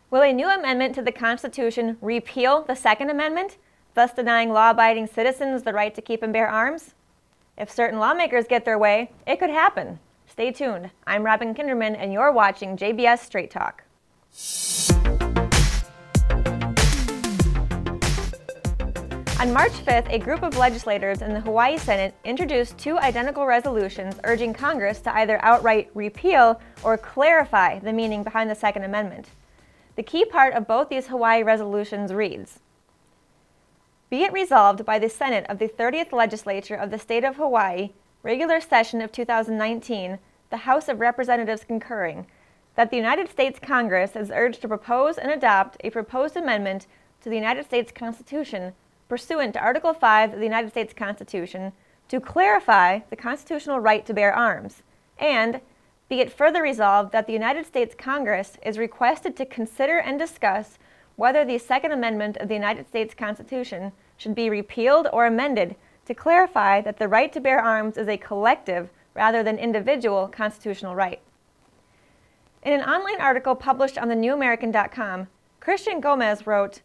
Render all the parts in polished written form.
Will a new amendment to the Constitution repeal the Second Amendment, thus denying law-abiding citizens the right to keep and bear arms? If certain lawmakers get their way, it could happen. Stay tuned. I'm Robin Kinderman, and you're watching JBS Straight Talk. On March 5th, a group of legislators in the Hawaii Senate introduced two identical resolutions urging Congress to either outright repeal or clarify the meaning behind the Second Amendment. The key part of both these Hawaii resolutions reads, "Be it resolved by the Senate of the 30th Legislature of the State of Hawaii, regular session of 2019, the House of Representatives concurring, that the United States Congress is urged to propose and adopt a proposed amendment to the United States Constitution pursuant to Article 5 of the United States Constitution to clarify the constitutional right to bear arms, and be it further resolved that the United States Congress is requested to consider and discuss whether the Second Amendment of the United States Constitution should be repealed or amended to clarify that the right to bear arms is a collective rather than individual constitutional right." In an online article published on thenewamerican.com, Christian Gomez wrote,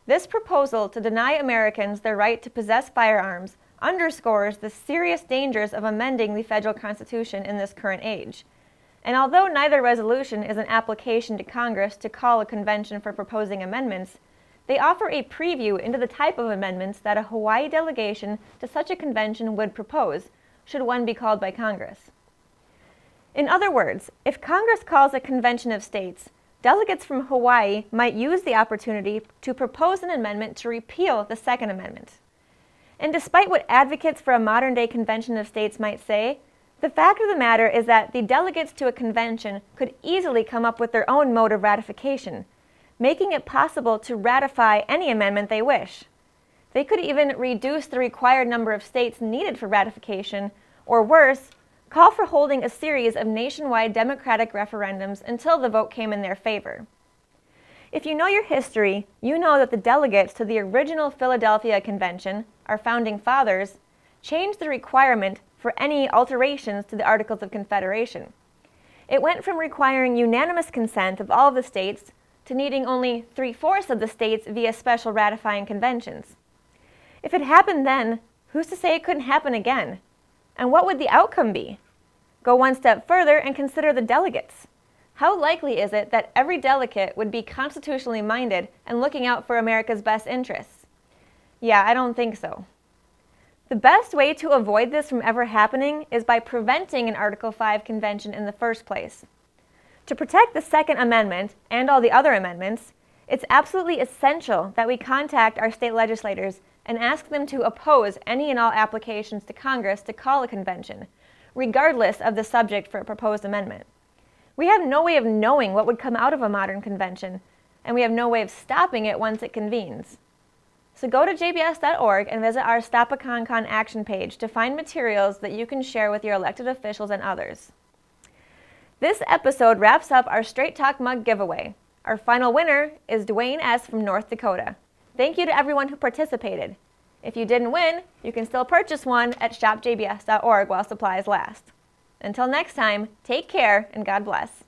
"This proposal to deny Americans their right to possess firearms underscores the serious dangers of amending the federal Constitution in this current age. And although neither resolution is an application to Congress to call a convention for proposing amendments, they offer a preview into the type of amendments that a Hawaii delegation to such a convention would propose, should one be called by Congress." In other words, if Congress calls a convention of states, delegates from Hawaii might use the opportunity to propose an amendment to repeal the Second Amendment. And despite what advocates for a modern-day convention of states might say, the fact of the matter is that the delegates to a convention could easily come up with their own mode of ratification, making it possible to ratify any amendment they wish. They could even reduce the required number of states needed for ratification, or worse, call for holding a series of nationwide democratic referendums until the vote came in their favor. If you know your history, you know that the delegates to the original Philadelphia Convention, our founding fathers, changed the requirement for any alterations to the Articles of Confederation. It went from requiring unanimous consent of all of the states to needing only 3/4 of the states via special ratifying conventions. If it happened then, who's to say it couldn't happen again? And what would the outcome be? Go one step further and consider the delegates. How likely is it that every delegate would be constitutionally minded and looking out for America's best interests? Yeah, I don't think so. The best way to avoid this from ever happening is by preventing an Article 5 convention in the first place. To protect the Second Amendment and all the other amendments, it's absolutely essential that we contact our state legislators and ask them to oppose any and all applications to Congress to call a convention, regardless of the subject for a proposed amendment. We have no way of knowing what would come out of a modern convention, and we have no way of stopping it once it convenes. So go to jbs.org and visit our Stop a Con action page to find materials that you can share with your elected officials and others. This episode wraps up our Straight Talk mug giveaway. Our final winner is Dwayne S. from North Dakota. Thank you to everyone who participated. If you didn't win, you can still purchase one at shopjbs.org while supplies last. Until next time, take care and God bless.